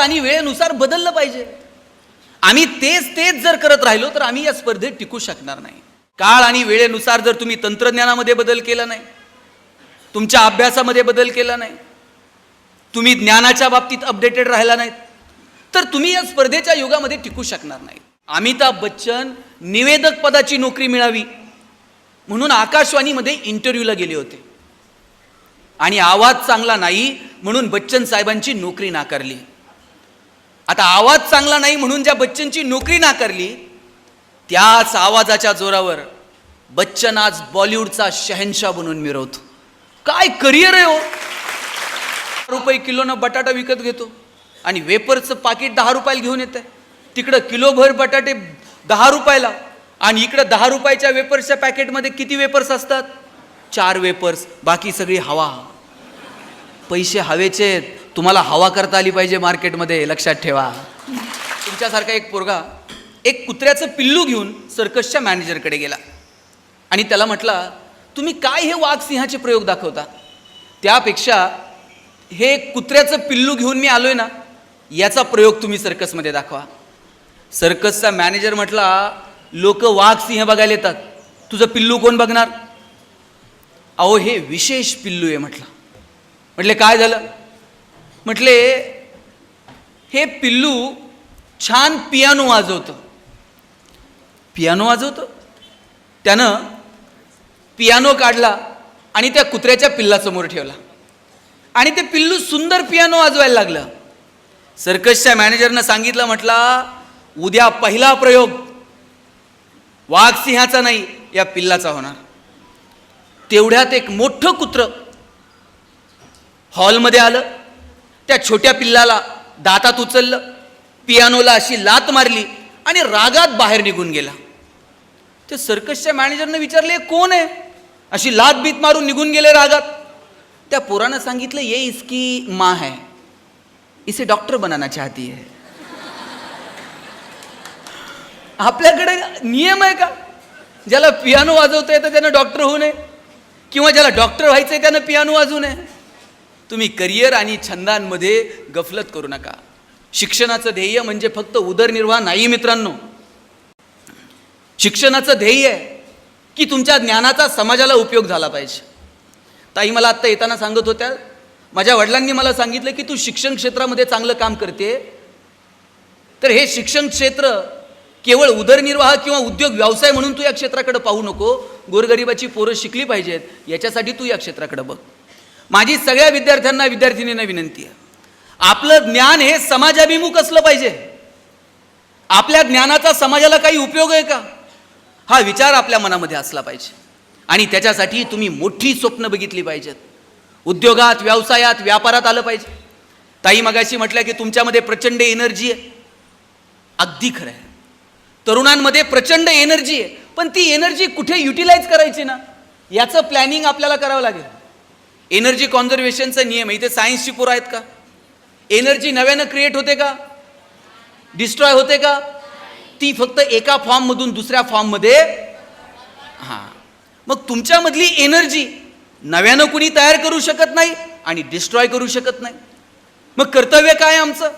आणि वेळेनुसार बदललं पाहिजे. आम्ही तेच जर करत राहिलो तर आम्ही या स्पर्धेत टिकू शकणार नाही. काळ आणि वेळेनुसार जर तुम्ही तंत्रज्ञानामध्ये बदल केला नाही, तुमच्या अभ्यासामध्ये बदल केला नाही, तुम्ही ज्ञानाच्या बाबतीत अपडेटेड राहिला नाहीत, तर तुम्ही या स्पर्धेच्या युगामध्ये टिकू शकणार नाही. अमिताभ बच्चन निवेदक पदाची नोकरी मिळावी म्हणून आकाशवाणीमध्ये इंटरव्ह्यूला गेले होते आणि आवाज चांगला नाही म्हणून बच्चन साहेबांची नोकरी नाकारली. आता आवाज चांगला नाही म्हणून ज्या बच्चनची नोकरी नाकारली, त्याच आवाजाच्या जोरावर बच्चन आज बॉलिवूडचा शहनशाह बनून मिरवतो. काय करिअर आहे हो. ₹10 किलोनं बटाटा विकत घेतो आणि वेपर्सचं पाकिट 10 रुपयाला घेऊन येत आहे. तिकडं किलोभर बटाटे 10 रुपयाला आणि इकडं 10 रुपयाच्या वेपर्सच्या पॅकेटमध्ये किती वेपर्स असतात? 4 वेपर्स, बाकी सगळी हवा. पैसे हवेचे, तुम्हाला हवा करता आली पाहिजे मार्केटमध्ये, लक्षात ठेवा. तुमच्यासारखा एक पोरगा एक कुत्र्याचं पिल्लू घेऊन सर्कसच्या मॅनेजरकडे गेला आणि त्याला म्हटला, तुम्ही काय हे वाघ सिंहाचे प्रयोग दाखवता, त्यापेक्षा हे कुत्र्याचं पिल्लू घेऊन मी आलोय ना, याचा प्रयोग तुम्ही सर्कसमध्ये दाखवा. सर्कसचा मॅनेजर म्हटला, लोक वाघ सिंह बघायला येतात, तुझं पिल्लू कोण बघणार? अहो हे विशेष पिल्लू आहे म्हटलं. म्हटले काय झालं? म्हटले हे पिल्लू छान पियानो वाजवतं. पियानो वाजवतं? त्यानं पियानो काढला आणि त्या कुत्र्याच्या पिल्लासमोर ठेवला आणि ते पिल्लू सुंदर पियानो वाजवायला लागलं. सर्कसच्या मॅनेजरनं सांगितलं, म्हटला उद्या पहिला प्रयोग वाघ सिंहाचा नाही, या पिल्लाचा होणार. तेवढ्यात एक मोठं कुत्रं हॉलमध्ये आलं, त्या छोट्या पिल्लाला दातात उचललं, पियानोला अशी लात मारली आणि रागात बाहेर निघून गेला. ते सर्कसच्या मॅनेजरनं विचारले, कोण आहे? अशी लात बीत मारून निघून गेले रागात. त्या पोरानं सांगितलं, ये इसकी माँ है, इसे डॉक्टर बनाना चाहती है. आपल्याकडे नियम आहे का? ज्याला पियानो वाजवता येतं त्यानं डॉक्टर होऊ नये, किंवा ज्याला डॉक्टर व्हायचंय त्यानं पियानो वाजवू नये? तुम्ही करिअर आणि छंदांमध्ये गफलत करू नका. शिक्षणाचं ध्येय म्हणजे फक्त उदरनिर्वाह नाही मित्रांनो. शिक्षणाचं ध्येय आहे की तुमच्या ज्ञानाचा समाजाला उपयोग झाला पाहिजे. ताई मला आत्ता येताना सांगत होत्या, माझ्या वडिलांनी मला सांगितलं की तू शिक्षण क्षेत्रामध्ये चांगलं काम करते, तर हे शिक्षण क्षेत्र केवळ उदरनिर्वाह किंवा उद्योग व्यवसाय म्हणून तू या क्षेत्राकडे पाहू नको. गोरगरिबाची पोरं शिकली पाहिजेत, याच्यासाठी तू या क्षेत्राकडे बघ. माझी सगळ्या विद्यार्थ्यांना विद्यार्थिनींना विनंती आहे, आपलं ज्ञान हे समाजाभिमुख असलं पाहिजे. आपल्या ज्ञानाचा समाजाला काही उपयोग आहे का, हा विचार आपल्या मनामध्ये असला पाहिजे. आणि त्याच्यासाठी तुम्ही मोठी स्वप्न बघितली पाहिजेत. उद्योगात, व्यवसायात, व्यापारात आलं पाहिजे. ताई मगाशी म्हटलं की तुमच्यामध्ये प्रचंड एनर्जी आहे. अगदी खरं आहे, तरुणांमध्ये प्रचंड एनर्जी आहे, पण ती एनर्जी कुठे युटिलाइज करायची ना, याचं प्लॅनिंग आपल्याला करावं लागेल. एनर्जी कॉन्झर्वेशनचा नियम आहे. इथे सायन्सची पोरं आहेत का? एनर्जी नव्यानं क्रिएट होते का, डिस्ट्रॉय होते का? ती फक्त एका फॉर्ममधून दुसऱ्या फॉर्ममध्ये. मग तुमच्यामधली एनर्जी नव्यानं कुणी तयार करू शकत नाही आणि डिस्ट्रॉय करू शकत नाही. मग कर्तव्य काय आमचं?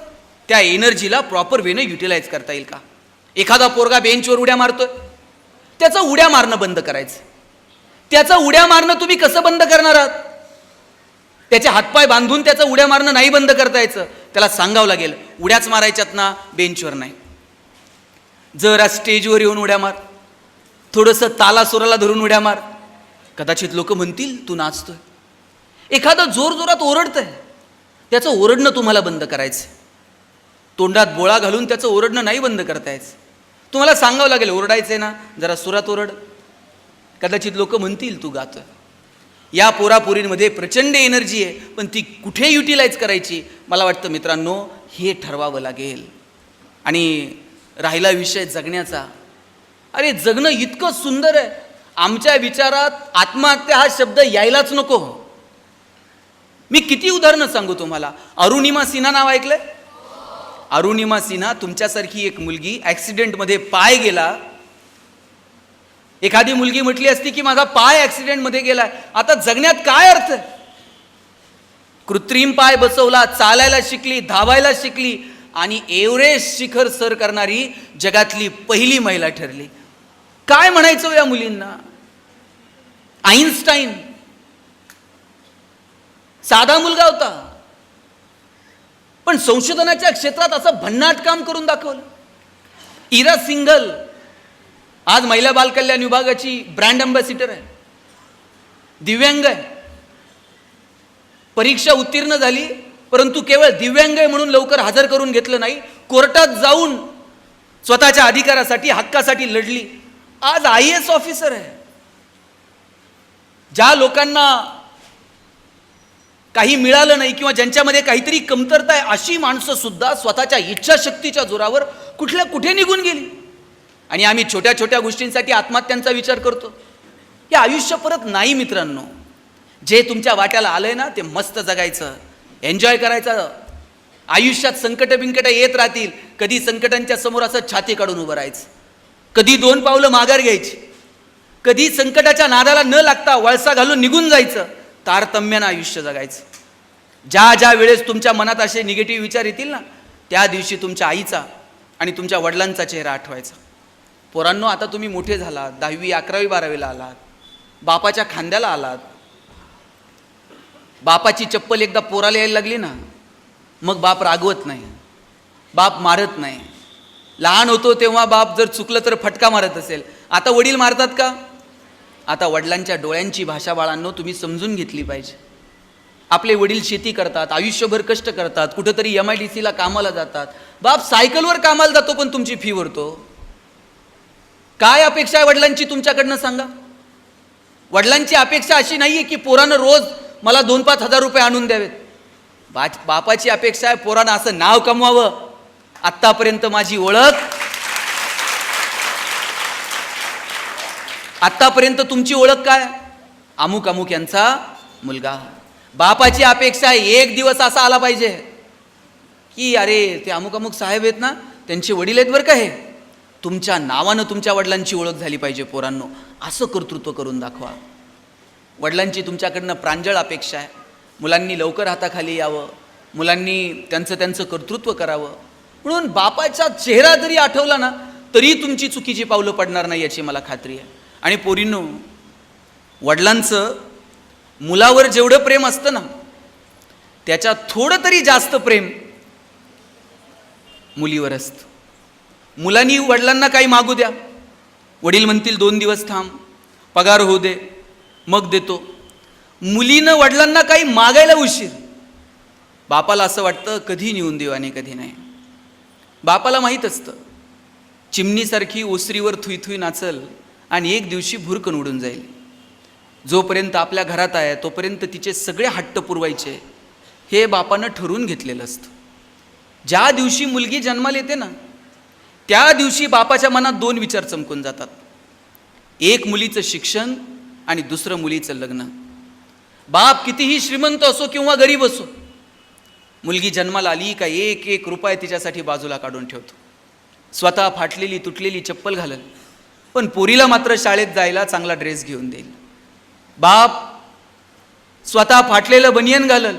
त्या एनर्जीला प्रॉपर वेनं युटिलाइज करता येईल का? एखादा पोरगा बेंचवर उड्या मारतोय, त्याचं उड्या मारणं बंद करायचं. त्याचं उड्या मारणं तुम्ही कसं बंद करणार आहात? त्याचे हातपाय बांधून त्याचं उड्या मारणं नाही बंद करता यायचं. त्याला सांगावं लागेल, उड्याच मारायच्यात ना, बेंचवर नाही. जरा स्टेजवर येऊन उड्या मार, थोडंसं तालासुराला धरून उड्या मार, कदाचित लोक म्हणतील तू नाचतोय. एखादं जोरजोरात ओरडतंय, त्याचं ओरडणं तुम्हाला बंद करायचं. तोंडात बोळा घालून त्याचं ओरडणं नाही बंद करता यायचं. तुम्हाला सांगावं लागेल, ओरडायचंय ना, जरा सुरात ओरड, कदाचित लोक म्हणतील तू गातोय. या पोरापोरींमध्ये प्रचंड एनर्जी आहे, पण ती कुठे युटिलाइज करायची, मला वाटतं मित्रांनो हे ठरवावं लागेल. आणि राहिला विषय जगण्याचा, अरे जगणं इतकं सुंदर आहे, आमच्या विचारात आत्महत्या हा शब्द यायलाच नको. मी किती उदाहरणं सांगू तुम्हाला. अरुणिमा सिन्हा नाव ऐकलंय? अरुणिमा सिन्हा तुमच्यासारखी एक मुलगी ॲक्सिडेंटमध्ये पाय गेला. एखादी मुलगी म्हटली असती की माझा पाय ॲक्सिडेंटमध्ये गेलाय, आता जगण्यात काय अर्थ? कृत्रिम पाय बसवला, चालायला शिकली, धावायला शिकली आणि एव्हरेस्ट शिखर सर करणारी जगातली पहिली महिला ठरली. काय म्हणायचं या मुलींना? आईन्स्टाईन साधा मुलगा होता, पण संशोधनाच्या क्षेत्रात असं भन्नाट काम करून दाखवलं. इरा सिंगल आज महिला बालकल्याण विभागाची ब्रँड अँबॅसिडर आहे, दिव्यांग आहे, परीक्षा उत्तीर्ण झाली, परंतु केवळ दिव्यांग आहे म्हणून लवकर हजर करून घेतलं नाही, कोर्टात जाऊन स्वतःच्या अधिकारासाठी हक्कासाठी लढली. आज IAS ऑफिसर आहे. ज्या लोकांना काही मिळालं नाही किंवा ज्यांच्यामध्ये काहीतरी कमतरता आहे अशी माणसं सुद्धा स्वतःच्या इच्छाशक्तीच्या जोरावर कुठे निघून गेली. आणि आम्ही छोट्या छोट्या गोष्टींसाठी आत्महत्यांचा विचार करतो. हे आयुष्य परत नाही मित्रांनो. जे तुमच्या वाट्याला आलंय ना ते मस्त जगायचं, एन्जॉय करायचं. आयुष्यात संकट बिंकट येत राहतील, कधी संकटांच्या समोर असं छाती काढून उभं राहायचं, कधी 2 पावलं माघार घ्यायची, कधी संकटाच्या नादाला न लागता वळसा घालून निघून जायचं. तारतम्यानं आयुष्य जगायचं. ज्या ज्या वेळेस तुमच्या मनात असे निगेटिव्ह विचार येतील ना, त्या दिवशी तुमच्या आईचा आणि तुमच्या वडिलांचा चेहरा आठवायचा. पोरांनो, आता तुम्ही मोठे झालात, 10वी 11वी 12वीला आलात, बापाच्या खांद्याला आलात. बापाची चप्पल एकदा पोराला यायला लागली ना, मग बाप रागवत नाही, बाप मारत नाही. लहान होतो तेव्हा बाप जर चुकलं तर फटका मारत असेल, आता वडील मारतात का? आता वडिलांच्या डोळ्यांची भाषा बाळांनो तुम्ही समजून घेतली पाहिजे. आपले वडील शेती करतात, आयुष्यभर कष्ट करतात, कुठंतरी MIDCला कामाला जातात. बाप सायकलवर कामाला जातो पण तुमची फी भरतो. काय अपेक्षा आहे वडिलांची तुमच्याकडनं सांगा? वडिलांची अपेक्षा अशी नाहीये की पोरानं रोज मला 2-5 हजार रुपये आणून द्यावेत. बापाची अपेक्षा आहे पोरानं असं नाव कमवावं, आत्तापर्यंत माझी ओळख, आत्तापर्यंत तुमची ओळख काय? अमुक अमुक यांचा मुलगा. बापाची अपेक्षा आहे एक दिवस असा आला पाहिजे की अरे ते अमुक अमुक साहेब आहेत ना, त्यांचे वडील आहेत बरं का, हे तुमच्या नावानं तुमच्या वडिलांची ओळख झाली पाहिजे. पोरांनो, असं कर्तृत्व करून दाखवा. वडिलांची तुमच्याकडनं प्रांजळ अपेक्षा आहे. मुलांनी लवकर हाताखाली यावं, मुलांनी त्यांचं कर्तृत्व करावं. म्हणून बापाचा चेहरा जरी आठवला ना तरी तुमची चुकीची पावलं पडणार नाही याची मला खात्री आहे. आणि पोरींनो, वडिलांचं मुलावर जेवढं प्रेम असतं ना त्याच्या थोडं तरी जास्त प्रेम मुलीवर असतं. मुलांनी वडिलांना काही मागू द्या, वडील म्हणतील 2 दिवस थांब, पगार होऊ दे, मग देतो. मुलीनं वडिलांना काही मागायला उशीर, बापाला असं वाटतं कधी नेऊन देऊ आणि कधी नाही. बापाला माहीत असतं चिमणीसारखी ओसरीवर थुई नाचल आणि एक दिवशी भुरकन उडून जाईल. जोपर्यंत आपल्या घरात आहे तोपर्यंत तिचे सगळे हट्ट पुरवायचे हे बापानं ठरवून घेतलेलं असतं. ज्या दिवशी मुलगी जन्माला येते ना त्या दिवशी बापाच्या मनात 2 विचार चमकून जातात. एक मुलीचं शिक्षण आणि दुसरं मुलीचं लग्न. बाप कितीही श्रीमंत असो किंवा गरीब असो, मुलगी जन्माला आली का 1-1 रुपया तिच्यासाठी बाजूला काढून ठेवतो. स्वतः फाटलेली तुटलेली चप्पल घालल, पण पोरीला मात्र शाळेत जायला चांगला ड्रेस घेऊन देईल. बाप स्वतः फाटलेलं बनियन घालल,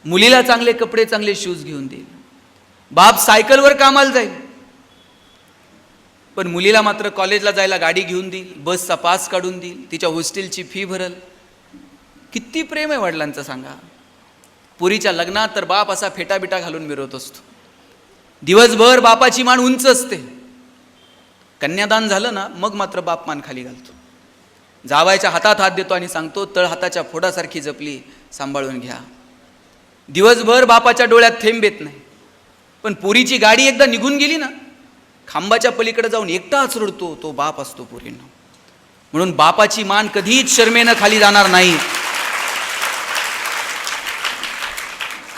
मुलीला चांगले कपडे चांगले शूज घेऊन देईल. बाप सायकलवर कामाला जाईल, पण मुलीला मात्र कॉलेजला जायला गाडी घेऊन देईल, बसचा पास काढून देईल, तिच्या हॉस्टेलची फी भरल. किती प्रेम आहे वडिलांचं सांगा. पुरीच्या लग्नात तर बाप असा फेटाबिटा घालून मिरवत असतो. दिवसभर बापाची मान उंच असते. कन्यादान झालं ना मग मात्र बाप मान खाली घालतो, जावायच्या हातात हात देतो आणि सांगतो तळ हाताच्या फोडासारखी जपली, सांभाळून घ्या. दिवसभर बापाच्या डोळ्यात थेंब येत नाही, पण पोरीची गाडी एकदा निघून गेली ना खांबाच्या पलीकडे जाऊन एकटाच रडतो तो बाप असतो पोरींना. म्हणून बापाची मान कधीच शर्मेनं खाली जाणार नाही.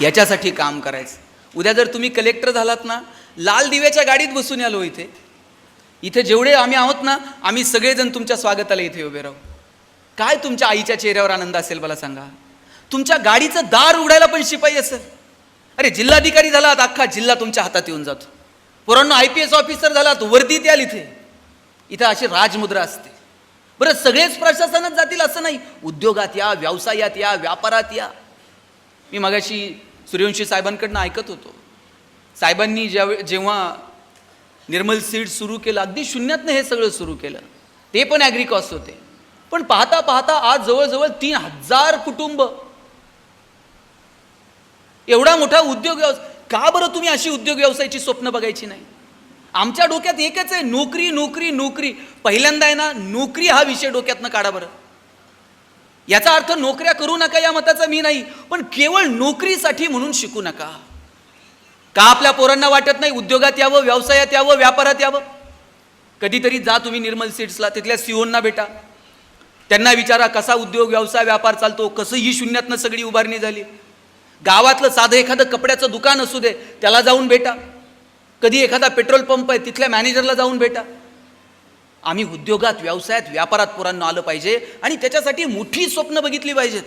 याच्यासाठी काम करायचं. उद्या जर तुम्ही कलेक्टर झालात ना, लाल दिव्याच्या गाडीत बसून आलो इथे जेवढे आम्ही आहोत ना, आम्ही सगळेजण तुमच्या स्वागताला इथे उभे राहू. काय तुमच्या आईच्या चेहऱ्यावर आनंद असेल मला सांगा. तुमच्या गाडीचं दार उघडायला पण शिपाई असेल. अरे जिल्हाधिकारी झालात, अख्खा जिल्हा तुमच्या हातात येऊन जातो. पोरांनो, IPS ऑफिसर झालात, वर्दीत याल इथे अशी राजमुद्रा असते. बरं, सगळेच प्रशासनात जातील असं नाही. उद्योगात या, व्यवसायात या, व्यापारात या. मी मगाशी सूर्यवंशी साहेबांकडनं ऐकत होतो, साहेबांनी जेव्हा निर्मल सीड्स सुरू केलं, अगदी शून्यातनं हे सगळं सुरू केलं, ते पण ॲग्री कॉस्ट होते. पण पाहता पाहता आज जवळजवळ 3000 कुटुंब, एवढा मोठा उद्योग व्यवसाय. का बरं तुम्ही अशी उद्योग व्यवसायाची स्वप्न बघायची नाही? आमच्या डोक्यात एकच आहे, नोकरी नोकरी नोकरी. पहिल्यांदा आहे ना, नोकरी हा विषय डोक्यातनं काढा बरं. याचा अर्थ नोकऱ्या करू नका या मताचा मी नाही, पण केवळ नोकरीसाठी म्हणून शिकू नका. का आपल्या पोरांना वाटत नाही उद्योगात यावं, व्यवसायात यावं, व्यापारात यावं? कधीतरी जा तुम्ही निर्मल सीड्सला, तिथल्या सीओना भेटा, त्यांना विचारा कसा उद्योग व्यवसाय व्यापार चालतो, कसं ही शून्यातनं सगळी उभारणी झाली. गावातलं साधं एखादं कपड्याचं दुकान असू दे, त्याला जाऊन भेटा. कधी एखादा पेट्रोल पंप आहे, तिथल्या मॅनेजरला जाऊन भेटा. आम्ही उद्योगात व्यवसायात व्यापारात पोरांना आलं पाहिजे आणि त्याच्यासाठी मोठी स्वप्न बघितली पाहिजेत.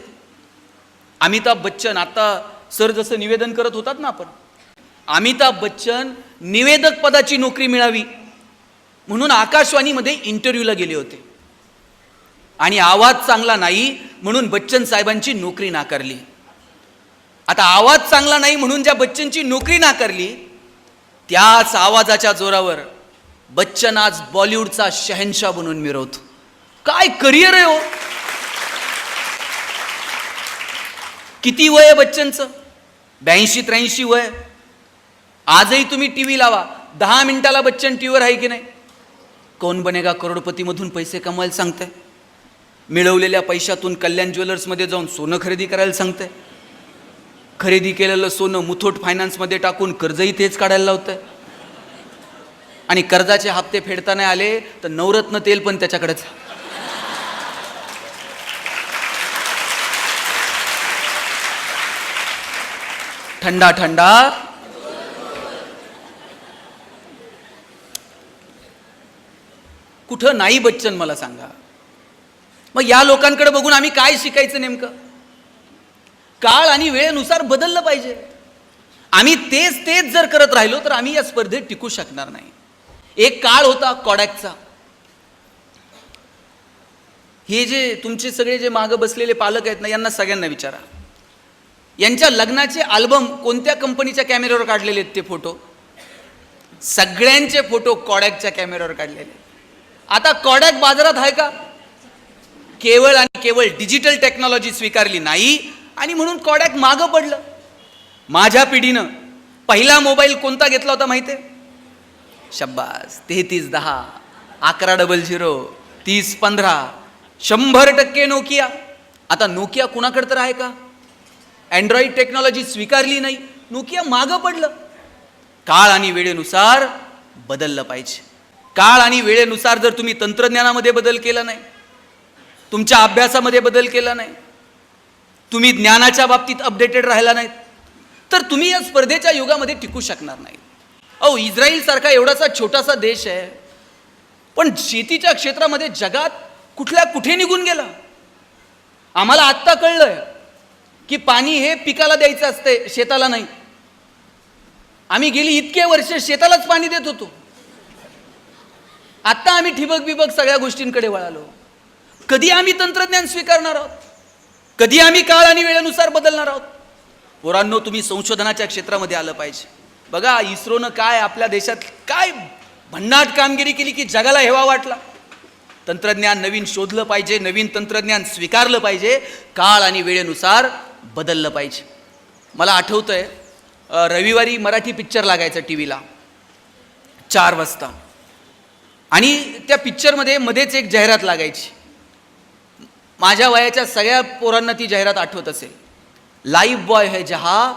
अमिताभ बच्चन, आता सर जसं निवेदन करत होतात ना, आपण अमिताभ बच्चन निवेदक पदाची नोकरी मिळावी म्हणून आकाशवाणीमध्ये इंटरव्ह्यूला गेले होते आणि आवाज चांगला नाही म्हणून बच्चन साहेबांची नोकरी नाकारली. आता आवाज चांगला नाही म्हणून ज्या बच्चनची नोकरी नाकारली, त्याच आवाजाच्या जोरावर बच्चन आज बॉलिवूडचा शहनशाह बनून मिरवतो. काय करिअर आहे हो! किती वय आहे बच्चनचं? 82-83 वय. आजही तुम्ही टीव्ही लावा, 10 मिनिटाला बच्चन टीव्हीवर आहे की नाही? कौन बनेगा करोडपती मधून पैसे कमवायला सांगताय, मिळवलेल्या पैशातून कल्याण ज्वेलर्समध्ये जाऊन सोनं खरेदी करायला सांगताय, खरेदी केलेलं सोनं मुथूट फायनान्समध्ये टाकून कर्जही तेच काढायला लावतंय, आणि कर्जाचे हप्ते फेडता नाही आले तर नवरत्न तेल पण त्याच्याकडेच. ठंडा ठंडा कुठं नाही बच्चन, मला सांगा. मग या लोकांकडे बघून आम्ही काय शिकायचं नेमकं? काळ आणि वेळेनुसार बदललं पाहिजे. आम्ही तेच तेच जर करत राहिलो तर आम्ही या स्पर्धेत टिकू शकणार नाही. एक काळ होता कॉडॅकचा. हे जे तुमचे सगळे जे मागं बसलेले पालक आहेत ना, यांना सगळ्यांना विचारा, यांच्या लग्नाचे अल्बम कोणत्या कंपनीच्या कॅमेऱ्यावर काढलेले आहेत? ते फोटो सगळ्यांचे फोटो कॉडॅकच्या कॅमेऱ्यावर काढलेले. आता कॉडॅक बाजारात आहे का? केवळ आणि केवळ डिजिटल टेक्नॉलॉजी स्वीकारली नाही आणि म्हणून कॉडॅक मागं पडलं. माझ्या पिढीनं पहिला मोबाईल कोणता घेतला होता माहिती आहे? शब्बास, 3310, 1100, 3015, 100% नोकिया. आता नोकिया कुणाकडे तर आहे का? अँड्रॉइड टेक्नॉलॉजी स्वीकारली नाही, नोकिया मागं पडलं. काळ आणि वेळेनुसार बदललं पाहिजे. काळ आणि वेळेनुसार जर तुम्ही तंत्रज्ञानामध्ये बदल केला नाही, तुमच्या अभ्यासामध्ये बदल केला नाही, तुम्ही ज्ञानाच्या बाबतीत अपडेटेड राहिला नाहीत, तर तुम्ही या स्पर्धेच्या युगामध्ये टिकू शकणार नाही. अहो, इस्रायल सारखा एवढासा छोटासा देश आहे, पण शेतीच्या क्षेत्रामध्ये जगात कुठल्या कुठे निघून गेला. आम्हाला आत्ता कळलंय की पाणी हे पिकाला द्यायचं असते, शेताला नाही. आम्ही गेली इतके वर्ष शेतालाच पाणी देत होतो. आता आम्ही ठिबक बिबक सगळ्या गोष्टींकडे वळालो. कधी आम्ही तंत्रज्ञान स्वीकारणार आहोत? कधी आम्ही काळ आणि वेळेनुसार बदलणार आहोत? पोरांनो, तुम्ही संशोधनाच्या क्षेत्रामध्ये आलं पाहिजे. बघा, इस्रोनं काय आपल्या देशात काय भन्नाट कामगिरी केली की जगाला हेवा वाटला. तंत्रज्ञान नवीन शोधलं पाहिजे, नवीन तंत्रज्ञान स्वीकारलं पाहिजे, काळ आणि वेळेनुसार बदललं पाहिजे. मला आठवतंय, रविवारी मराठी पिक्चर लागायचा टीव्हीला 4 वाजता, आणि त्या पिक्चरमध्ये मध्येच एक जाहिरात लागायची. माझ्या वयाच्या सगळ्या पोरांना ती जाहिरात आठवत असेल. लाईफ बॉय है जहा,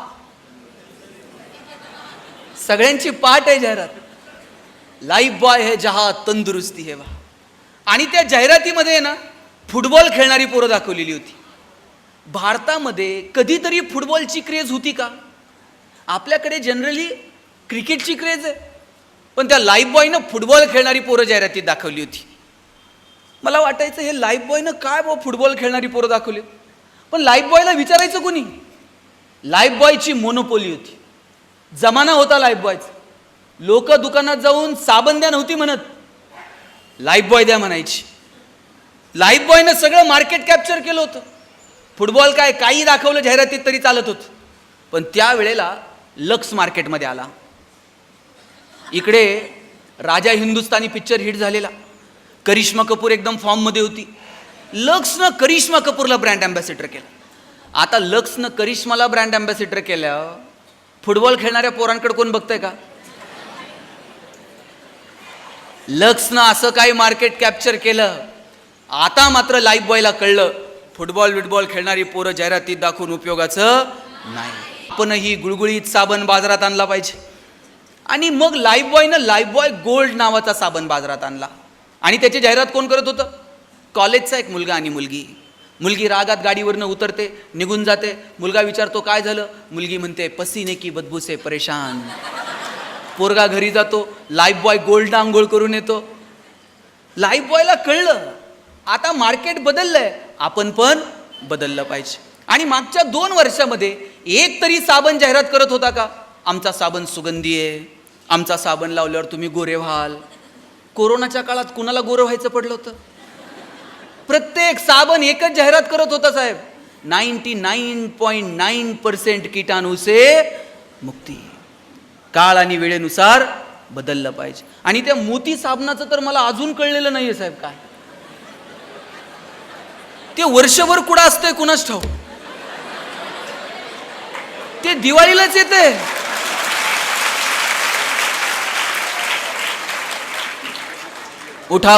सगळ्यांची पाठ आहे जाहिरात. लाईफ बॉय है जहा तंदुरुस्ती है वहा. आणि त्या जाहिरातीमध्ये ना फुटबॉल खेळणारी पोरं दाखवलेली होती. भारतामध्ये कधीतरी फुटबॉलची क्रेज होती का? आपल्याकडे जनरली क्रिकेटची क्रेज आहे, पण त्या लाईफ बॉयनं फुटबॉल खेळणारी पोरं जाहिरातीत दाखवली होती. मला वाटायचं हे लाईफ बॉयनं काय फुटबॉल खेळणारी पोरं दाखवली. पण लाईफ बॉयला विचारायचं कोणी? लाईफ बॉयची मोनोपोली होती. जमाना होता लाईफ बॉयचा. लोक दुकानात जाऊन साबण द्या नव्हती म्हणत, लाईफ बॉय द्या म्हणायची. लाईफ बॉयनं सगळं मार्केट कॅप्चर केलं होतं. फुटबॉल काही दाखवलं जाहिरातीत तरी चालत होतं. पण त्यावेळेला लक्स मार्केटमध्ये आला. इकडे राजा हिंदुस्तानी पिक्चर हिट झालेला, करिश्मा कपूर एकदम फॉर्ममध्ये होती. लक्सनं करिश्मा कपूरला ब्रँड अँबॅसेडर केलं. आता लक्सनं करिश्माला ब्रँड अँबॅसेडर केलं, फुटबॉल खेळणाऱ्या पोरांकडे कोण बघतंय का? लक्सनं असं काही मार्केट कॅप्चर केलं. आता मात्र लाईफ बॉयला कळलं, फुटबॉल खेळणारी पोरं जाहिरातीत दाखवून उपयोगाचं नाही. आपणही गुळगुळीत साबण बाजारात आणला पाहिजे. आणि मग लाईफ बॉय गोल्ड नावाचा साबण बाजारात आणला. आणि त्याची जाहिरात कोण करत होतं? कॉलेजचा एक मुलगा आणि मुलगी रागात गाडीवरनं उतरते, निघून जाते. मुलगा विचारतो काय झालं? मुलगी म्हणते पसीने की बदबू से परेशान. पोरगा घरी जातो, लाईफ बॉय गोल्ड आंघोळ करून येतो. लाईफ बॉयला कळलं आता मार्केट बदललंय, आपण पण बदललं पाहिजे. आणि मागच्या 2 वर्षामध्ये एक तरी साबण जाहिरात करत होता का? आमचा साबण सुगंधी आहे, आमचा साबण लावल्यावर तुम्ही गोरे व्हाल. कोरोनाच्या काळात कुणाला गोरं व्हायचं पडलं होतं? प्रत्येक साबण एकच जाहिरात करत होता साहेब, 99.9% कीटाणू से मुक्ती. काळ आणि वेळेनुसार बदललं पाहिजे. आणि त्या मोती साबणाचं तर मला अजून कळलेलं नाहीये साहेब, काय ते वर्षभर कुठं असतंय कुणाच ठाऊक. ते दिवाळीलाच येते. उठा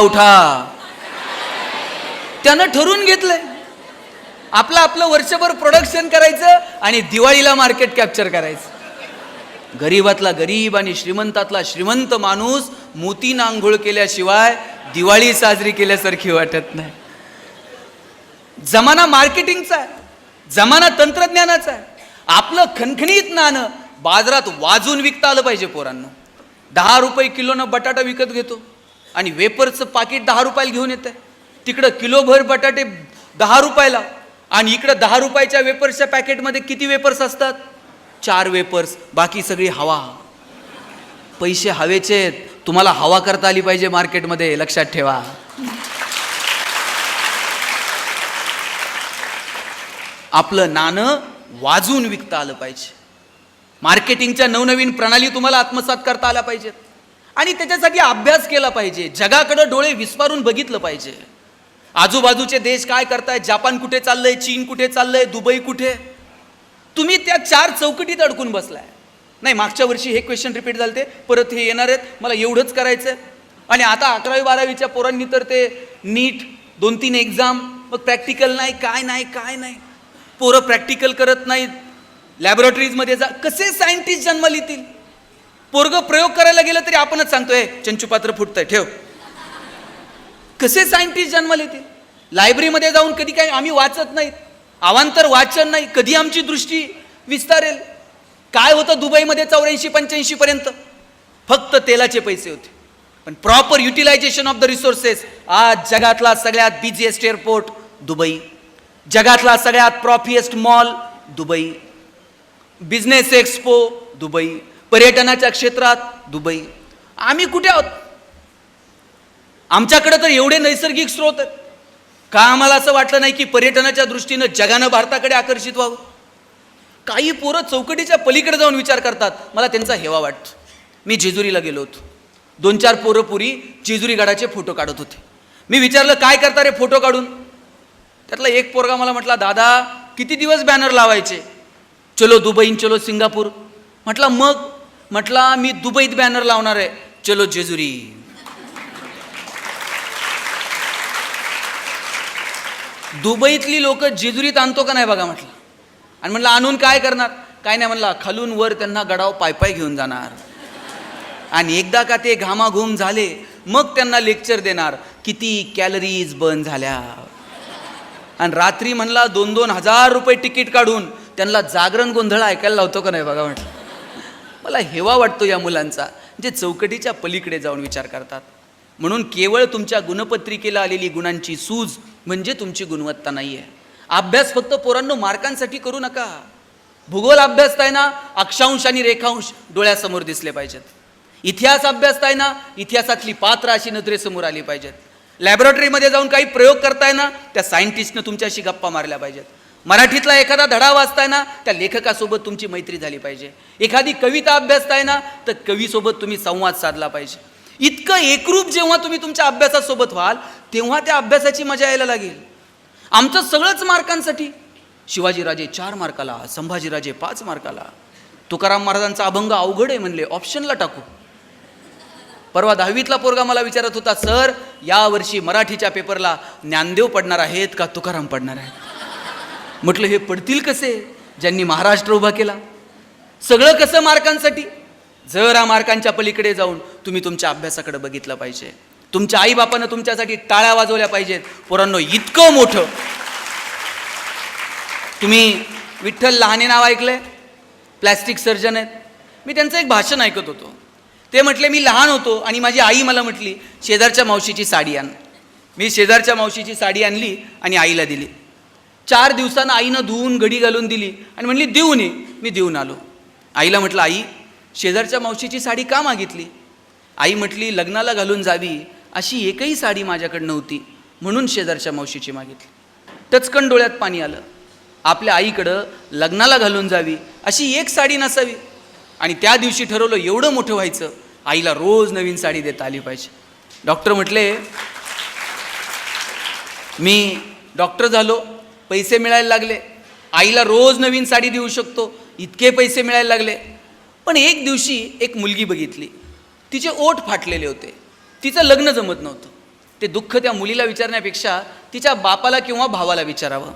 त्यानं ठरवून घेतलंय आपलं वर्षभर प्रोडक्शन करायचं आणि दिवाळीला मार्केट कॅप्चर करायचं. गरीबातला गरीब आणि श्रीमंतातला श्रीमंत माणूस मोतीनं आंघोळ केल्याशिवाय दिवाळी साजरी केल्यासारखी वाटत नाही. जमाना मार्केटिंगचा आहे, जमाना तंत्रज्ञानाचा आहे. आपलं खणखणीत नाणं बाजारात वाजून विकता आलं पाहिजे. पोरांनो 10 रुपये किलोनं बटाटा विकत घेतो आणि वेपर्सचं पाकिट 10 रुपयाला घेऊन येतं. तिकडं किलोभर बटाटे 10 रुपयाला आणि इकडं 10 रुपयाच्या वेपर्सच्या पॅकेटमध्ये किती वेपर्स असतात? 4 वेपर्स, बाकी सगळी हवा. पैसे हवेचे, तुम्हाला हवा करता आली पाहिजे मार्केटमध्ये, लक्षात ठेवा. आपलं नाणं वाजून विकता आलं पाहिजे. मार्केटिंगच्या नवनवीन प्रणाली तुम्हाला आत्मसात करता आल्या पाहिजेत आणि त्याच्यासाठी अभ्यास केला पाहिजे. जगाकडे डोळे विस्फारून बघितलं पाहिजे. आजूबाजूचे देश काय करतायत, जापान कुठे चाललंय, चीन कुठे चाललंय, दुबई कुठे. तुम्ही त्या 4 चौकटीत अडकून बसलाय. नाही, मागच्या वर्षी हे क्वेश्चन रिपीट झालते, परत हे येणार आहेत, मला एवढंच करायचंय. आणि आता 11वी 12वीच्या पोरांनी तर ते नीट 2-3 एक्झाम, मग प्रॅक्टिकल नाही, काय नाही. पोरं प्रॅक्टिकल करत नाहीत, लॅबोरेटरीजमध्ये जा. कसे सायंटिस्ट जन्माला येतील? पोरग प्रयोग करायला गेलं तरी आपणच सांगतोय चंचुपात्र फुटतंय ठेव. कसे सायंटिस्ट जन्माला येतील? लायब्ररीमध्ये जाऊन कधी काय आम्ही वाचत नाहीत, अवांतर वाचन नाही. कधी आमची दृष्टी विस्तारेल? काय होतं दुबईमध्ये 84-85 पर्यंत? फक्त तेलाचे पैसे होते. पण proper utilisation of the resources. आज जगातला सगळ्यात बिझिएस्ट एअरपोर्ट दुबई, जगातला सगळ्यात प्रॉफिएस्ट mall Dubai, business expo Dubai, पर्यटनाच्या क्षेत्रात दुबई. आम्ही कुठे आहोत? आमच्याकडे तर एवढे नैसर्गिक स्रोत आहेत का आम्हाला असं वाटलं नाही की पर्यटनाच्या दृष्टीनं जगानं भारताकडे आकर्षित व्हावं? काही पोरं चौकटीच्या पलीकडे जाऊन विचार करतात, मला त्यांचा हेवा वाटतो. मी जेजुरीला गेलो होतो, 2-4 पोरं पुरी जेजुरी गडाचे फोटो काढत होते. मी विचारलं काय करता रे फोटो काढून? त्यातला एक पोरगा मला म्हटला, दादा किती दिवस बॅनर लावायचे? चलो दुबई, चलो सिंगापूर. म्हटला मी दुबईत बॅनर लावणार आहे, चलो जेजुरी. दुबईतली लोक जेजुरीत आणतो का नाही बघा म्हटलं. आणि म्हटलं आणून काय करणार? काय नाही म्हणला, खालून वर त्यांना गडाव पायपाय घेऊन जाणार आणि एकदा का ते घामाघूम झाले मग त्यांना लेक्चर देणार किती कॅलरीज बर्न झाल्या. आणि रात्री म्हणला 2-2 हजार रुपये तिकीट काढून त्यांना जागरण गोंधळ ऐकायला लावतो का नाही बघा म्हटलं. मला हेवा वाटतो या मुलांचा, जे चौकटीच्या पलीकडे जाऊन विचार करतात. म्हणून केवळ तुमच्या गुणपत्रिकेला आलेली गुणांची सूज म्हणजे तुमची गुणवत्ता नाही आहे. अभ्यास फक्त पोरांनो मार्कांसाठी करू नका. भूगोल अभ्यासताय ना, अक्षांश आणि रेखांश डोळ्यासमोर दिसले पाहिजेत. इतिहास अभ्यासताय ना, इतिहासातली पात्र अशी नजरेसमोर आली पाहिजेत. लॅबोरेटरीमध्ये जाऊन काही प्रयोग करताय ना, त्या सायंटिस्टनं तुमच्याशी गप्पा मारल्या पाहिजेत. मराठीतला एखादा धडा वाचताय ना, त्या लेखकासोबत तुमची मैत्री झाली पाहिजे. एखादी कविता अभ्यासताय ना, तर कवीसोबत तुम्ही संवाद साधला पाहिजे. इतकं एकरूप जेव्हा तुम्ही तुमच्या अभ्यासासोबत व्हाल, तेव्हा त्या अभ्यासाची मजा यायला लागेल. आमचं सगळंच मार्कांसाठी. शिवाजीराजे 4 मार्काला, संभाजीराजे 5 मार्काला. तुकाराम महाराजांचा अभंग अवघड आहे म्हणले, ऑप्शनला टाकू. परवा 10वीतला पोरगा मला विचारत होता, सर यावर्षी मराठीच्या पेपरला ज्ञानदेव पडणार आहेत का तुकाराम पडणार आहेत? म्हटलं हे पडतील कसे ज्यांनी महाराष्ट्र उभा केला? सगळं कसं मार्कांसाठी? जरा मार्कांच्या पलीकडे जाऊन तुम्ही तुमच्या अभ्यासाकडे बघितलं पाहिजे. तुमच्या आईबापानं तुमच्यासाठी टाळ्या वाजवल्या पाहिजेत. पोरांनो, इतकं मोठं. तुम्ही विठ्ठल लहाने नाव ऐकलंय? प्लॅस्टिक सर्जन आहेत. मी त्यांचं एक भाषण ऐकत होतो. ते म्हटले, मी लहान होतो आणि माझी आई मला म्हटली शेजारच्या मावशीची साडी आण. मी शेजारच्या मावशीची साडी आणली आणि आईला दिली. 4 दिवसांना आईनं धुवून घडी घालून दिली आणि म्हणली देऊन ये. मी देऊन आलो. आईला म्हटलं, आई शेजारच्या मावशीची साडी का मागितली? आई म्हटली, लग्नाला घालून जावी अशी एकही साडी माझ्याकडे नव्हती, म्हणून शेजारच्या मावशीची मागितली. टचकन डोळ्यात पाणी आलं. आपल्या आईकडं लग्नाला घालून जावी अशी एक साडी नसावी. आणि त्या दिवशी ठरवलं, एवढं मोठं व्हायचं, आईला रोज नवीन साडी देता आली पाहिजे. डॉक्टर म्हटले, मी डॉक्टर झालो, पैसे मिळायला लागले, आईला रोज नवीन साडी देऊ शकतो, इतके पैसे मिळायला लागले. पण एक दिवशी एक मुलगी बघितली, तिचे ओठ फाटलेले होते, तिचं लग्न जमत नव्हतं. ते दुःख त्या मुलीला विचारण्यापेक्षा तिच्या बापाला किंवा भावाला विचारावं.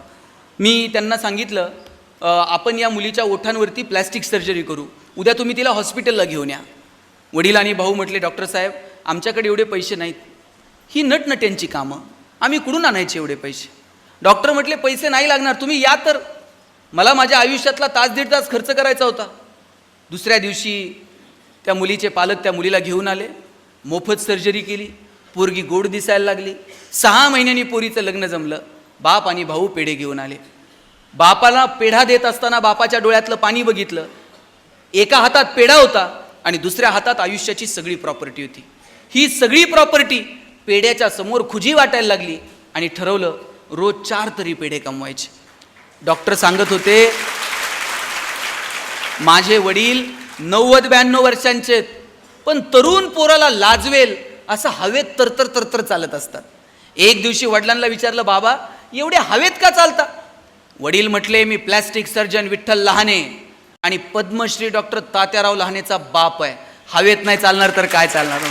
मी त्यांना सांगितलं, आपण या मुलीच्या ओठांवरती प्लॅस्टिक सर्जरी करू, उद्या तुम्ही तिला हॉस्पिटलला घेऊन या. वडील आणि भाऊ म्हटले, डॉक्टर साहेब आमच्याकडे एवढे पैसे नाहीत, ही नटनट्यांची कामं, आम्ही कुठून आणायचे एवढे पैसे? डॉक्टर म्हटले, पैसे नाही लागणार, तुम्ही या तर. मला माझ्या आयुष्यातला 1.5 तास खर्च करायचा होता. दुसऱ्या दिवशी त्या मुलीचे पालक त्या मुलीला घेऊन आले, मोफत सर्जरी केली, पोरगी गोड दिसायला लागली. 6 महिन्यांनी पोरीचं लग्न जमलं. बाप आणि भाऊ पेढे घेऊन आले. बापाला पेढा देत असताना बापाच्या डोळ्यातलं पाणी बघितलं. एका हातात पेढा होता आणि दुसऱ्या हातात आयुष्याची सगळी प्रॉपर्टी होती. ही सगळी प्रॉपर्टी पेढ्याच्या समोर खुजी वाटायला लागली आणि ठरवलं रोज 4 तरी पेढे कमवायचे. डॉक्टर सांगत होते, माझे वडील 90-92 वर्षांचे आहेत, पण तरुण पोराला लाजवेल असं हवेत तरतर तरतर चालत असतात. एक दिवशी वडिलांना विचारलं, बाबा एवढे हवेत का चालता? वडील म्हटले, मी प्लॅस्टिक सर्जन विठ्ठल लहाने आणि पद्मश्री डॉक्टर तात्याराव लहानेचा बाप आहे, हवेत नाही चालणार तर काय चालणार?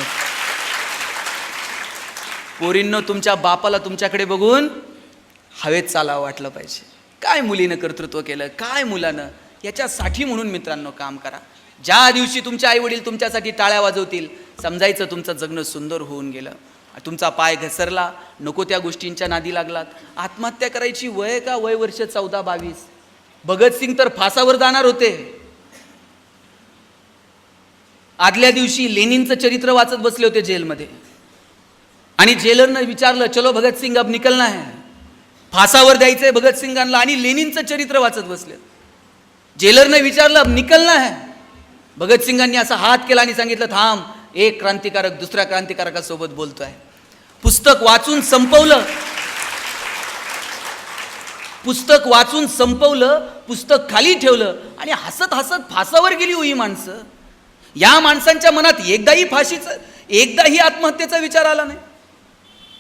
पोरींनो, तुमच्या बापाला तुमच्याकडे बघून हवेत चालावं वाटलं पाहिजे. काय मुलीनं कर्तृत्व केलं, काय मुलानं, याच्यासाठी म्हणून मित्रांनो काम करा. ज्या दिवशी तुमचे आई वडील तुमच्यासाठी टाळ्या वाजवतील, समजायचं तुमचं जगणं सुंदर होऊन गेलं. तुमचा पाय घसरला, नको त्या गोष्टींच्या नादी लागलात. आत्महत्या करायची वय का? वय वर्ष 14-22. भगतसिंग तर फासावर जाणार होते. आदल्या दिवशी लेनिनचं चरित्र वाचत बसले होते जेलमध्ये आणि जेलरनं विचारलं, चलो भगतसिंग अब निकलना है. फासावर द्यायचंय भगतसिंगांना आणि लेनिनचं चरित्र वाचत बसले. जेलरनं विचारलं, अब निकलना है. भगतसिंगांनी असा हात केला आणि सांगितलं, थांब, एक क्रांतिकारक दुसऱ्या क्रांतिकारकासोबत बोलतोय. पुस्तक वाचून संपवलं, पुस्तक खाली ठेवलं आणि हसत हसत फासावर गेली ही माणसं. या माणसांच्या मनात एकदाही आत्महत्येचा विचार आला नाही.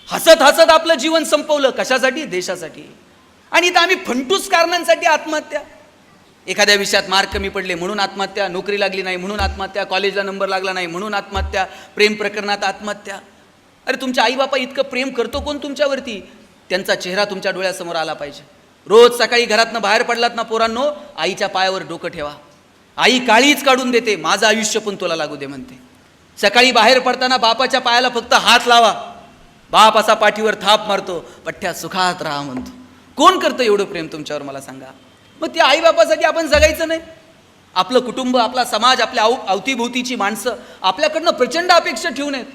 हसत हसत आपलं जीवन संपवलं. कशासाठी? देशासाठी. आणि इथं आम्ही फंटूस कारणांसाठी आत्महत्या. एखाद्या विषयात मार्क कमी पडले म्हणून आत्महत्या, नोकरी लागली नाही म्हणून आत्महत्या, कॉलेजला नंबर लागला नाही म्हणून आत्महत्या, प्रेम प्रकरणात आत्महत्या. अरे तुमच्या आईबापा इतकं प्रेम करतो कोण तुमच्यावरती? त्यांचा चेहरा तुमच्या डोळ्यासमोर आला पाहिजे. रोज सकाळी घरातनं बाहेर पडलात ना पोरांनो, आईच्या पायावर डोकं ठेवा. आई काळीच काढून देते, माझं आयुष्य पण तुला लागू दे म्हणते. सकाळी बाहेर पडताना बापाच्या पायाला फक्त हात लावा. बाप असा पाठीवर थाप मारतो, पठ्ठ्या सुखात राहा म्हणतो. कोण करतं एवढं प्रेम तुमच्यावर मला सांगा? मग त्या आईबापासाठी आपण जगायचं नाही? आपलं कुटुंब, आपला समाज, आपल्या अवतीभोवतीची माणसं आपल्याकडनं प्रचंड अपेक्षा ठेवून आहेत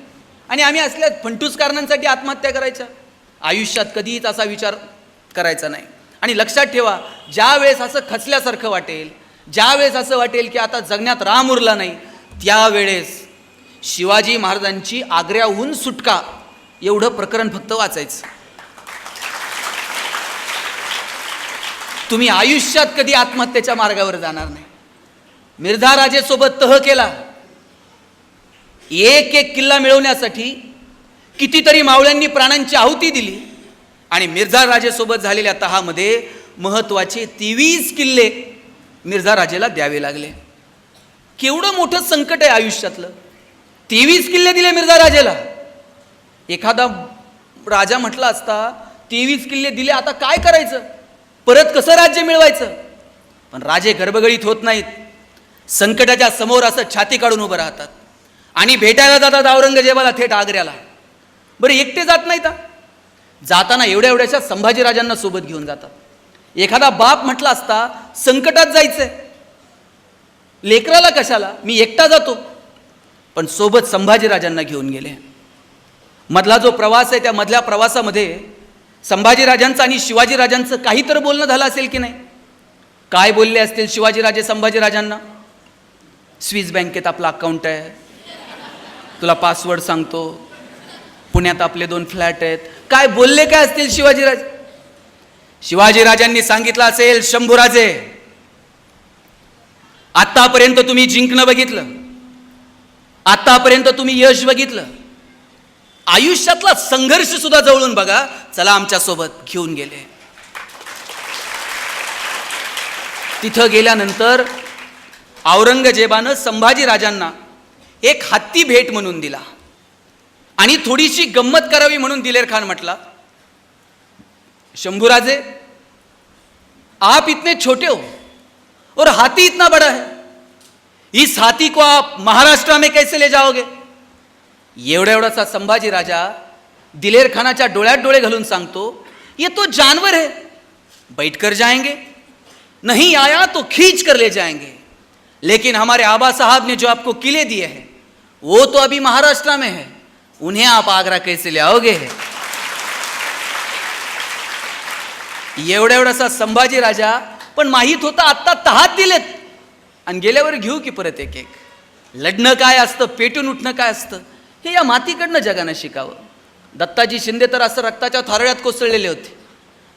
आणि आम्ही असल्या फंटूस कारणांसाठी आत्महत्या करायच्या? आयुष्यात कधीच असा विचार करायचा नाही. आणि लक्षात ठेवा, ज्या वेळेस असं खचल्यासारखं वाटेल, ज्या वेळेस असं वाटेल की आता जगण्यात राम उरला नाही, त्यावेळेस शिवाजी महाराजांची आग्र्याहून सुटका एवढं प्रकरण फक्त वाचायचं. तुम्ही आयुष्यात कधी आत्महत्येच्या मार्गावर जाणार नाही. मिर्झा राजेसोबत तह केला. एक एक किल्ला मिळवण्यासाठी कितीतरी मावळ्यांनी प्राणांची आहुती दिली आणि मिर्झा राजेसोबत झालेल्या तहामध्ये महत्वाचे 23 किल्ले मिर्झा राजेला द्यावे लागले. केवढं मोठं संकट आहे आयुष्यातलं. 23 किल्ले दिले मिर्झा राजेला. एखादा राजा म्हटला असता 23 किल्ले दिले, आता काय करायचं, परत कसं राज्य मिळवायचं. पण राजे गर्भगळीत होत नाहीत. संकटाच्या समोर असं छाती काढून उभं राहतात आणि भेटायला जातात औरंगजेबाला थेट आग्र्याला. बरं एकटे जात नाहीत, जाताना एवढ्या एवढ्याशा संभाजीराजांना सोबत घेऊन जातात. एखादा बाप म्हटला असता संकटात जायचंय, लेकराला कशाला, मी एकटा जातो, पण सोबत संभाजीराजांना घेऊन गेले. मधला जो प्रवास आहे त्या मधल्या प्रवासामध्ये संभाजीराजांचं आणि शिवाजीराजांचं काही तर बोलणं झालं असेल की नाही. काय बोलले असतील शिवाजीराजे संभाजीराजांना. स्विस बँकेत आपला अकाउंट आहे, तुला पासवर्ड सांगतो, पुण्यात आपले 2 फ्लॅट आहेत. काय बोलले काय असतील शिवाजीराजे. शिवाजीराजांनी सांगितलं असेल, शंभूराजे आतापर्यंत तुम्ही जिंकणं बघितलं, आतापर्यंत तुम्ही यश बघितलं, आयुष्यातला संघर्ष सुद्धा जवळून बघा, चला आमच्या सोबत. घेऊन गेले. तिथं गेल्यानंतर औरंगजेबानं संभाजीराजांना एक हत्ती भेट म्हणून दिला आणि थोडीशी गंमत करावी म्हणून दिलेर खान म्हटला, शंभूराजे आप इतने छोटे हो और हाथी इतना बड़ा है, इस हाथी को आप महाराष्ट्र में कैसे ले जाओगे. एवढा एवढासा संभाजी राजा दिलेर खानाच्या डोळ्यात डोळे घालून सांगतो, ये तो जानवर है, बैठकर जाएंगे, नहीं आया तो खींच कर ले जाएंगे, लेकिन हमारे आबा साहब ने जो आपको किले दिए हैं वो तो अभी महाराष्ट्र में है, उन्हें आप आगरा कैसे ले आओगे. एवढा एवढासा संभाजी राजा, पण माहीत होता आत्ता तहात दिलेत आणि गेल्यावर घेऊ की परत एक एक. लढणं काय असतं, पेटून उठणं काय असतं, हे या मातीकडनं जगानं शिकावं. दत्ताजी शिंदे तर असं रक्ताच्या थारोळ्यात कोसळलेले होते.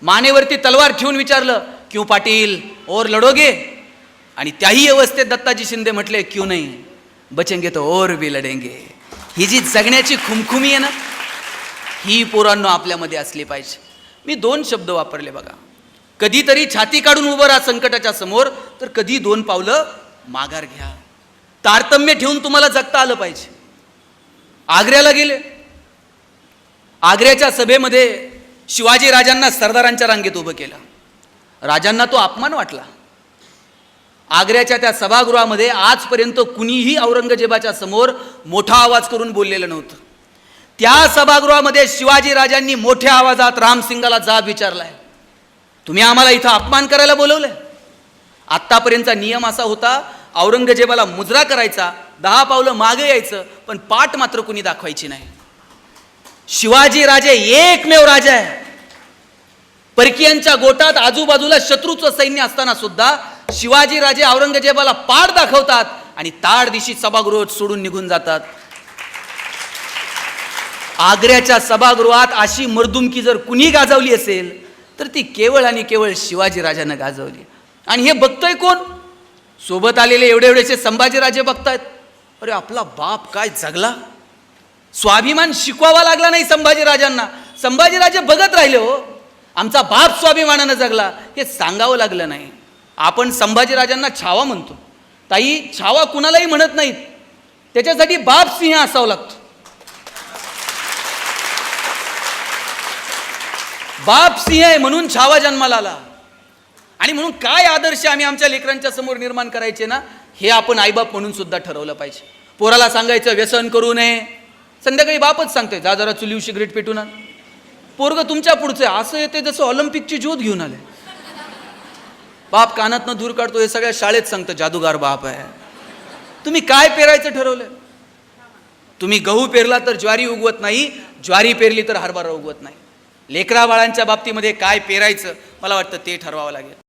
मानेवरती तलवार ठेवून विचारलं, क्यों पाटील और लढोगे. आणि त्याही अवस्थेत दत्ताजी शिंदे म्हटले, क्यों नाही, बचेंगे तो और भी लढेंगे. ही जी जगण्याची खुमखुमी आहे ना, ही पोरांनो आपल्यामध्ये असली पाहिजे. मी 2 शब्द वापरले बघा. कधीतरी छाती काढून उभं राहा संकटाच्या समोर, तर कधी 2 पावलं माघार घ्या. तारतम्य ठेवून तुम्हाला जगता आलं पाहिजे. आग्र्याला गेले. आग्र्याच्या सभेमध्ये शिवाजी राजांना सरदारांच्या रांगेत उभं केलं. राजांना तो अपमान वाटला. आग्र्याच्या त्या सभागृहामध्ये आजपर्यंत कुणीही औरंगजेबाच्या समोर मोठा आवाज करून बोललेलं नव्हतं. त्या सभागृहामध्ये शिवाजी राजांनी मोठ्या आवाजात रामसिंगाला जाब विचारलाय, तुम्ही आम्हाला इथं अपमान करायला बोलवलंय. आत्तापर्यंतचा नियम असा होता, औरंगजेबाला मुजरा करायचा, 10 पावलं मागे यायचं, पण पाठ मात्र कुणी दाखवायची नाही. शिवाजी राजे एकमेव राजा आहे. परकीयांच्या गोटात आजूबाजूला शत्रूचं सैन्य असताना सुद्धा शिवाजी राजे औरंगजेबाला पाठ दाखवतात आणि ताड दिशी सभागृह सोडून निघून जातात. आग्र्याच्या सभागृहात अशी मर्दुमकी जर कुणी गाजवली असेल तर ती केवळ आणि केवळ शिवाजी राजानं गाजवली. आणि हे बघतोय कोण? सोबत आलेले एवढे एवढेचे संभाजीराजे बघतायत, अरे आपला बाप काय जगला. स्वाभिमान शिकवावा लागला नाही संभाजीराजांना. संभाजीराजे बघत राहिले, हो आमचा बाप स्वाभिमानानं जगला, हे सांगावं लागलं नाही. आपण संभाजीराजांना छावा म्हणतो. ताई, छावा कुणालाही म्हणत नाहीत, त्याच्यासाठी बाप सिंह असावं लागतो. बाप सिंह आहे म्हणून छावा जन्माला आला. आणि म्हणून काय आदर्श आम्ही आमच्या लेकरांच्या समोर निर्माण करायचे ना, हे आपण आईबाप म्हणून सुद्धा ठरवलं पाहिजे. पोराला सांगायचं व्यसन करू नये, संध्याकाळी बापच सांगतोय जा जरा चुलीव सिगरेट पेटून आण. पोरग तुमच्या पुढचं असं येते जसं ऑलिम्पिकची ज्योत घेऊन आले. बाप कानातनं दूर काढतो, हे सगळ्या शाळेत सांगतं जादूगार बाप आहे. तुम्ही काय पेरायचं ठरवलंय? तुम्ही गहू पेरला तर ज्वारी उगवत नाही, ज्वारी पेरली तर हरभरा उगवत नाही. लेकरा बाळांच्या बाबतीमध्ये काय पेरायचं मला वाटतं ते ठरवावं लागेल.